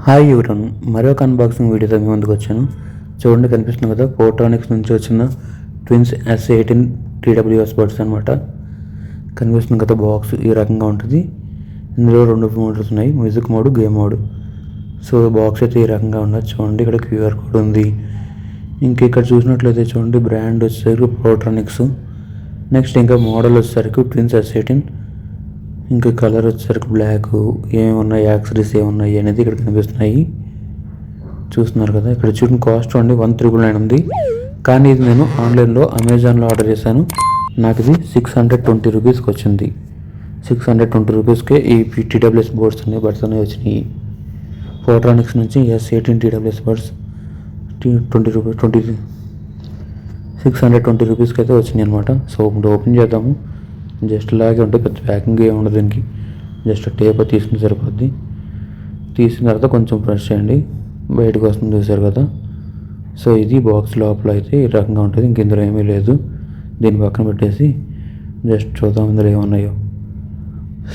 Hi ఎవరన్ మరొక unboxing వీడియోతో మీ ముందుకు వచ్చాను. చూడండి, కనిపిస్తుంది కదా, పోర్ట్రానిక్స్ నుంచి వచ్చిన ట్విన్స్ S18 TWS బడ్స్ అనమాట. కనిపిస్తుంది కదా బాక్స్ ఈ రకంగా ఉంటుంది. ఇందులో రెండు మోడ్స్ ఉన్నాయి, music mode, game mode. So box అయితే ఈ రకంగా ఉన్నది. చూడండి, ఇక్కడ QR కోడ్ ఉంది. ఇంకా ఇక్కడ చూసినట్లయితే చూడండి, బ్రాండ్ వచ్చేసరికి పోర్ట్రానిక్స్. నెక్స్ట్ ఇంకా మోడల్ వచ్చేసరికి ట్విన్స్ S18. ఇంకా కలర్ వచ్చేసరికి బ్లాక్. ఏమేమి ఉన్నాయి, యాక్సరీస్ ఏమున్నాయి అనేది ఇక్కడ కనిపిస్తున్నాయి. చూస్తున్నారు కదా, ఇక్కడ చూడండి కాస్ట్ చూడండి 1399 ఉంది. కానీ ఇది నేను ఆన్లైన్లో అమెజాన్లో ఆర్డర్ చేశాను. నాకు ఇది 620 రూపీస్కి వచ్చింది. 620 రూపీస్కే ఈ TWS బోర్డ్స్ అన్నీ బడ్స్ అనేవి వచ్చినాయి. పోర్ట్రానిక్స్ నుంచి S18 TWS బడ్స్ 620 రూపీస్కి అయితే వచ్చినాయి అనమాట. సో ఇప్పుడు ఓపెన్ చేద్దాము. జస్ట్ ఇలాగే ఉంటే పెద్ద ప్యాకింగ్ ఏమి ఉండదు దీనికి. జస్ట్ టేప్ తీసుకుని సరిపోద్ది. తీసిన తర్వాత కొంచెం ప్రెస్ చేయండి, బయటకు వస్తుంది, చూసారు కదా. సో ఇది బాక్స్ లోపల అయితే ఈ రకంగా ఉంటుంది. ఇంక ఇందులో ఏమీ లేదు. దీన్ని పక్కన పెట్టేసి జస్ట్ చూద్దాం ఇందులో ఏమున్నాయో.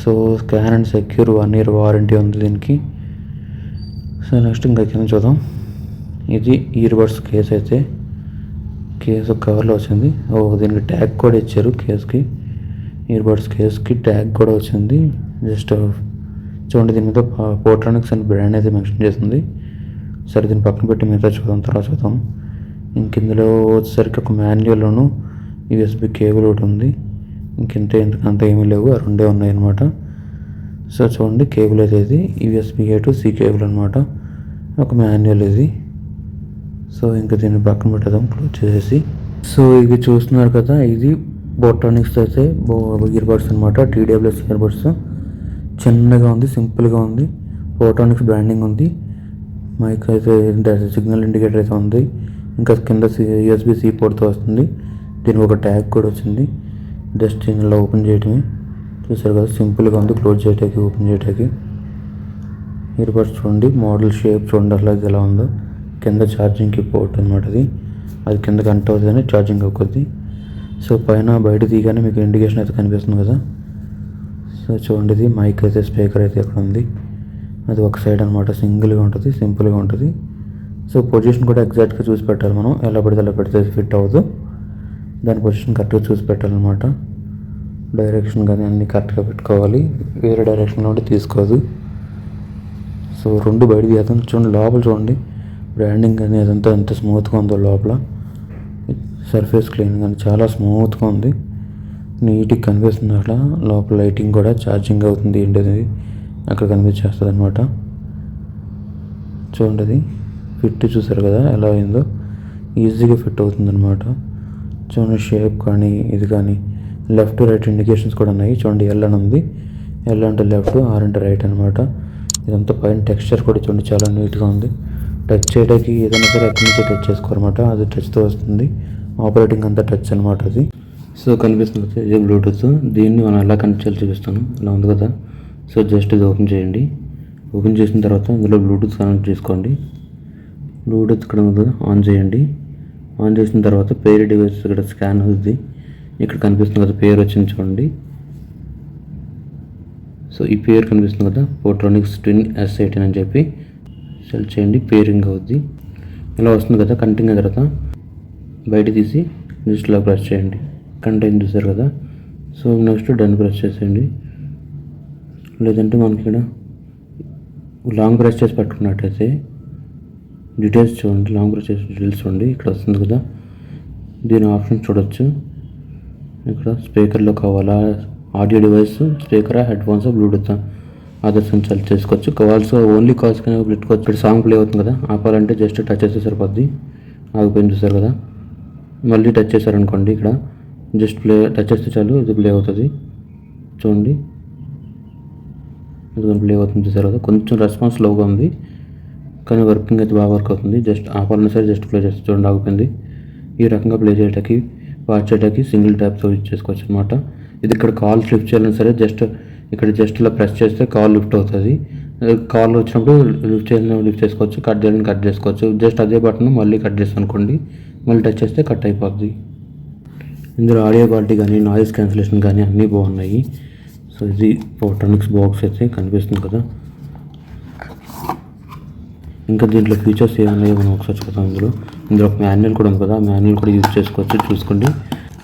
So scan and secure 1 year warranty ఉంది దీనికి. సో నెక్స్ట్ ఇంకా కింద చూద్దాం. ఇది ఇయర్ బడ్స్ కేస్ అయితే కేసు కవర్లో వచ్చింది. దీనికి ట్యాగ్ కూడా ఇచ్చారు కేస్కి. ఇయర్ బడ్స్ కేస్కి ట్యాగ్ కూడా వచ్చింది. జస్ట్ చూడండి, దీని మీద పోర్ట్రానిక్స్ అండ్ బ్రాండ్ అయితే మెన్షన్ చేస్తుంది. సరే దీన్ని పక్కన పెట్టి మిగతా చూద్దాం, తర్వాత చూద్దాం. ఇంక ఇందులో వచ్చేసరికి ఒక మాన్యువల్లోను USB కేబుల్ ఒకటి ఉంది. ఇంకంతే, ఎందుకంత ఏమీ లేవు, ఆ రెండే ఉన్నాయి అనమాట. సో చూడండి, కేబుల్ అయితే ఇది USB-A to C కేబుల్ అనమాట. ఒక మాన్యువల్ ఇది. సో ఇంకా దీన్ని పక్కన పెట్టేద్దాం క్లోజ్ చేసేసి. సో ఇది చూస్తున్నారు కదా, ఇది పోర్ట్రానిక్స్ అయితే ఇయర్ బడ్స్ అనమాట. TWS ఇయర్ బడ్స్ చిన్నగా ఉంది, సింపుల్గా ఉంది. పోర్ట్రానిక్స్ బ్రాండింగ్ ఉంది. మైక్ అయితే సిగ్నల్ ఇండికేటర్ అయితే ఉంది. ఇంకా కింద USB-C పోర్ట్తో వస్తుంది. దీనికి ఒక ట్యాగ్ కూడా వచ్చింది. జస్ట్ ఇలా ఓపెన్ చేయటమే. చూసారు కదా, సింపుల్గా ఉంది. క్లోజ్ చేయటానికి, ఓపెన్ చేయటానికి. ఇయర్ బడ్స్ చూడండి, మోడల్ షేప్ చూడండి అలాగే ఎలా ఉందో. కింద ఛార్జింగ్కి పోర్ట్ అనమాట. అది కింద కనెక్ట్ అవుతుందని ఛార్జింగ్ అవుతుంది. సో పైన బయట తీయగానే మీకు ఇండికేషన్ అయితే కనిపిస్తుంది కదా. సో చూడండి, ఇది మైక్ అయితే, స్పీకర్ అయితే ఎక్కడ ఉంది. అది ఒక సైడ్ అనమాట. సింగిల్గా ఉంటుంది, సింపుల్గా ఉంటుంది. సో పొజిషన్ కూడా ఎగ్జాక్ట్గా చూసి పెట్టాలి మనం. ఎలా పడితే అలా పెడితే ఫిట్ అవ్వదు. దాని పొజిషన్ కరెక్ట్గా చూసి పెట్టాలన్నమాట. డైరెక్షన్ కానీ అన్నీ కరెక్ట్గా పెట్టుకోవాలి. వేరే డైరెక్షన్లో ఉంటే తీసుకోదు. సో రెండు బయట తీద్దాం. చూడండి లోపల చూడండి, బ్రాండింగ్ కానీ అదంతా ఎంత స్మూత్గా ఉందో. లోపల సర్ఫేస్ క్లీన్ కానీ చాలా స్మూత్గా ఉంది, నీట్గా కనిపిస్తుంది. అట్లా లోపల లైటింగ్ కూడా ఛార్జింగ్ అవుతుంది ఏంటది అక్కడ కనిపించేస్తుంది అనమాట. చూడండి, అది ఫిట్ చూసారు కదా ఎలా అయిందో. ఈజీగా ఫిట్ అవుతుంది అనమాట. చూడండి, షేప్ కానీ ఇది కానీ లెఫ్ట్ రైట్ ఇండికేషన్స్ కూడా ఉన్నాయి. చూడండి, L అని ఉంది. L అంటే లెఫ్ట్, R అంటే రైట్ అనమాట. ఇదంతా పైన టెక్స్చర్ కూడా చూడండి చాలా నీట్గా ఉంది. టచ్ చేయడానికి ఏదైనా సరే ఎక్కడి నుంచి టచ్ చేసుకోరన్నమాట. అది టచ్తో వస్తుంది. ఆపరేటింగ్ అంతా టచ్ అనమాట అది. సో కనిపిస్తుంది కదా, ఇది బ్లూటూత్. దీన్ని మనం ఎలా కనెక్ట్ చేయాలి చూపిస్తాను. ఇలా ఉంది కదా. సో జస్ట్ ఇది ఓపెన్ చేయండి. ఓపెన్ చేసిన తర్వాత ఇందులో బ్లూటూత్ కనెక్ట్ చేసుకోండి. బ్లూటూత్ ఇక్కడ ఉంది, ఆన్ చేయండి. ఆన్ చేసిన తర్వాత పేరు డివైస్ ఇక్కడ స్కాన్ అవుతుంది. ఇక్కడ కనిపిస్తుంది కదా, పేరు వచ్చింది చూడండి. సో ఈ పేరు కనిపిస్తుంది కదా, పోర్ట్రానిక్స్ ట్విన్ S18 అని చెప్పి సెలెక్ట్ చేయండి. పేరింగ్ అవుద్ది. ఇలా వస్తుంది కదా. కంటిన్యూ తర్వాత బయట తీసి జస్ట్ ఇలా ప్రెస్ చేయండి. కంటైన్ చూసారు కదా. సో నెక్స్ట్ డన్ ప్రెస్ చేసేయండి. లేదంటే మనకి ఇక్కడ లాంగ్ ప్రెస్ చేసి పట్టుకున్నట్టయితే డీటెయిల్స్ చూడండి. లాంగ్ ప్రెస్ చేసి డీటెయిల్స్ చూడండి, ఇక్కడ వస్తుంది కదా. దీని ఆప్షన్ చూడొచ్చు. ఇక్కడ స్పీకర్లో కావాలా, ఆడియో డివైస్, స్పీకరా, హెడ్ఫోన్స్, బ్లూటూత్, అదర్స్ అని సెలెక్ట్ చేసుకోవచ్చు. కాల్స్ ఓన్లీ కాల్స్ కానీ పెట్టుకోవచ్చు. ఇక్కడ సాంగ్ ప్లే అవుతుంది కదా, ఆపాలంటే జస్ట్ టచ్ చేస్తే సరిపోద్ది. ఆగిపోయింది చూసారు కదా. మళ్ళీ టచ్ చేశారనుకోండి, ఇక్కడ జస్ట్ ప్లే టచ్ చేస్తే చాలు, ఇది ప్లే అవుతుంది. చూడండి, ఇది ప్లే అవుతుంది చూసారు కదా. కొంచెం రెస్పాన్స్ లోగా ఉంది, కానీ వర్కింగ్ అయితే బాగా వర్క్ అవుతుంది. జస్ట్ ఆపాలన్నా సరే జస్ట్ ప్లే చేస్తే చూడండి ఆగిపోయింది. ఈ రకంగా ప్లే చేయడానికి, వాచ్ చేయడానికి సింగిల్ ట్యాప్తో యూజ్ చేసుకోవచ్చు అనమాట. ఇది ఇక్కడ కాల్ లిఫ్ట్ చేయాలన్నా సరే ఇక్కడ జస్ట్ ఇలా ప్రెస్ చేస్తే కాల్ లిఫ్ట్ అవుతుంది. కాల్ వచ్చినప్పుడు లిఫ్ట్ చేయాలని లిఫ్ట్ చేసుకోవచ్చు, కట్ చేయాలని కట్ చేసుకోవచ్చు. జస్ట్ అదే బటన్ మళ్ళీ కట్ చేస్తాను అనుకోండి, మళ్ళీ టచ్ చేస్తే కట్ అయిపోద్ది. ఇందులో ఆడియో క్వాలిటీ కానీ, నాయిస్ క్యాన్సిలేషన్ కానీ అన్నీ బాగున్నాయి. సో ఇది పోర్ట్రానిక్స్ బాక్స్ అయితే కనిపిస్తుంది కదా. ఇంకా దీంట్లో ఫీచర్స్ ఏమున్నాయో మనం ఒకసారి చూద్దాం. ఇందులో ఒక మాన్యువల్ కూడా ఉంది కదా, ఆ మాన్యువల్ కూడా యూజ్ చేసుకోవచ్చు. చూసుకోండి,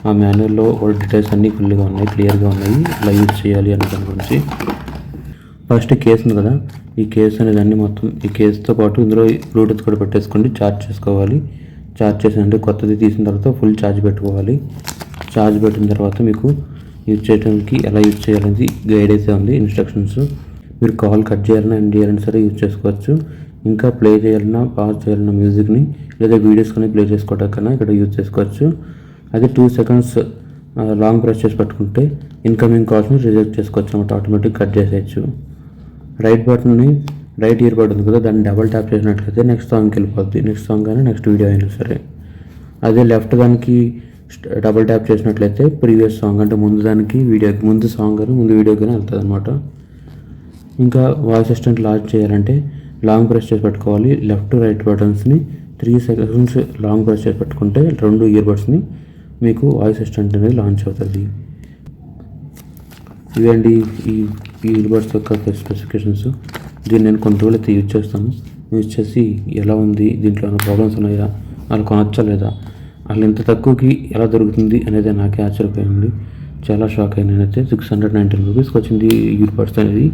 ఆ మాన్యువల్లో డీటెయిల్స్ అన్నీ ఫుల్గా ఉన్నాయి, క్లియర్గా ఉన్నాయి ఎలా యూజ్ చేయాలి అనే దాని గురించి. ఫస్ట్ కేస్ ఉంది కదా, ఈ కేస్ అనేది అన్ని మొత్తం ఈ కేస్తో పాటు ఇందులో బ్లూటూత్ కూడా పెట్టేసుకోండి. ఛార్జ్ చేసుకోవాలి. ఛార్జ్ చేసినంటే కొత్తది తీసిన తర్వాత ఫుల్ ఛార్జ్ పెట్టుకోవాలి. ఛార్జ్ పెట్టిన తర్వాత మీకు యూజ్ చేయడానికి ఎలా యూజ్ చేయాలనేది గైడ్ అయితే ఉంది, ఇన్స్ట్రక్షన్స్. మీరు కాల్ కట్ చేయాలన్నా ఎండ్ చేయాలన్నా సరే యూజ్ చేసుకోవచ్చు. ఇంకా ప్లే చేయాలన్నా పాజ్ చేయాలన్నా మ్యూజిక్ని లేదా వీడియోస్ కానీ ప్లే చేసుకోవడానికన్నా ఇక్కడ యూజ్ చేసుకోవచ్చు. అదే 2 seconds లాంగ్ ప్రెస్ చేసి పట్టుకుంటే ఇన్కమింగ్ కాల్స్ని రిజెక్ట్ చేసుకోవచ్చు అన్నమాట, ఆటోమేటిక్ కట్ చేసేయచ్చు. రైట్ ఇయర్ బడ్ ఉంది కదా, దాన్ని డబల్ ట్యాప్ చేసినట్లయితే నెక్స్ట్ సాంగ్కి వెళ్ళిపోద్ది. నెక్స్ట్ సాంగ్ కానీ నెక్స్ట్ వీడియో అయినా సరే. అదే లెఫ్ట్ దానికి డబల్ ట్యాప్ చేసినట్లయితే ప్రీవియస్ సాంగ్ అంటే ముందు సాంగ్ కానీ ముందు వీడియో కానీ వెళ్తుంది అనమాట. ఇంకా వాయిస్ అసిస్టెంట్ లాంచ్ చేయాలంటే లాంగ్ ప్రెస్ చేసి పెట్టుకోవాలి. లెఫ్ట్ రైట్ బటన్స్ని 3 seconds లాంగ్ ప్రెస్ చేసి పెట్టుకుంటే 2 ఇయర్ బడ్స్ని మీకు వాయిస్ అసిస్టెంట్ అనేది లాంచ్ అవుతుంది. ఇవండి ఈ ఇయర్ బడ్స్ యొక్క స్పెసిఫికేషన్స్. దీన్ని నేను కొన్ని రోజులు అయితే యూజ్ చేస్తాను. యూజ్ చేసి ఎలా ఉంది, దీంట్లో ఏమైనా ప్రాబ్లమ్స్ ఉన్నాయా, అలా కొనొచ్చా లేదా, అసలు ఇంత తక్కువకి ఎలా దొరుకుతుంది అనేది నాకే ఆశ్చర్యపోయింది. చాలా షాక్ అయ్యి నేనైతే. 619 రూపీస్కి వచ్చింది ఇయర్ బడ్స్ అనేది.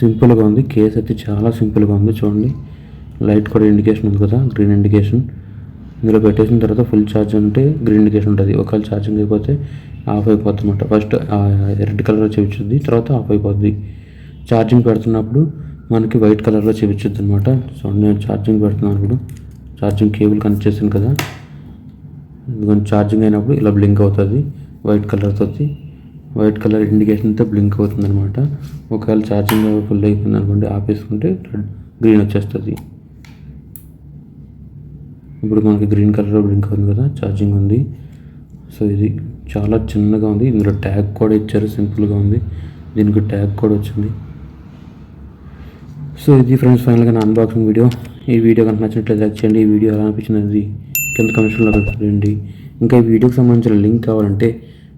సింపుల్గా ఉంది, కేస్ అయితే చాలా సింపుల్గా ఉంది. చూడండి, లైట్ కూడా ఇండికేషన్ ఉంది కదా, గ్రీన్ ఇండికేషన్. ఇందులో పెట్టేసిన తర్వాత ఫుల్ ఛార్జ్ ఉంటే గ్రీన్ ఇండికేషన్ ఉంటుంది. ఒకవేళ ఛార్జింగ్ అయిపోతే ఆఫ్ అయిపోద్ది అనమాట. ఫస్ట్ రెడ్ కలర్లో చూపించుద్ది, తర్వాత ఆఫ్ అయిపోద్ది. ఛార్జింగ్ పెడుతున్నప్పుడు మనకి వైట్ కలర్లో చూపించుద్ది అనమాట. సో నేను ఛార్జింగ్ పెడుతున్నాను. ఇప్పుడు ఛార్జింగ్ కేబుల్ కనెక్ట్ చేశాను కదా, ఎందుకంటే ఛార్జింగ్ అయినప్పుడు ఇలా బ్లింక్ అవుతుంది వైట్ కలర్తో. వైట్ కలర్ ఇండికేషన్తో బ్లింక్ అవుతుంది అనమాట. ఒకవేళ ఛార్జింగ్ ఫుల్ అయిపోయింది అనుకోండి, ఆపేసుకుంటే గ్రీన్ వచ్చేస్తుంది. ఇప్పుడు మనకి గ్రీన్ కలర్లో బ్లింక్ అవుతుంది కదా, ఛార్జింగ్ ఉంది. సో ఇది చాలా చిన్నగా ఉంది. ఇందులో ట్యాగ్ కూడా ఇచ్చారు, సింపుల్గా ఉంది. దీనికి ట్యాగ్ కూడా వచ్చింది. సో ఇది ఫ్రెండ్స్ ఫైనల్గా నా అన్బాక్సింగ్ వీడియో. ఈ వీడియో కనుక నచ్చినట్లయితే లైక్ చేయండి. ఈ వీడియో ఎలా అనిపించింది కింద కమెంట్స్లో పెట్టండి. ఇంకా ఈ వీడియోకి సంబంధించిన లింక్ కావాలంటే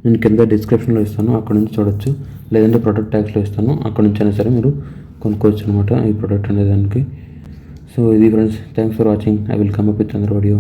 నేను కింద డిస్క్రిప్షన్లో ఇస్తాను, అక్కడ నుంచి చూడొచ్చు. లేదంటే ప్రొడక్ట్ ట్యాగ్స్లో ఇస్తాను, అక్కడ నుంచి అయినా సరే మీరు కొనుక్కోవచ్చు అనమాట ఈ ప్రోడక్ట్ అనే దానికి. సో ఇది friends, thanks for watching. I will come up with another video.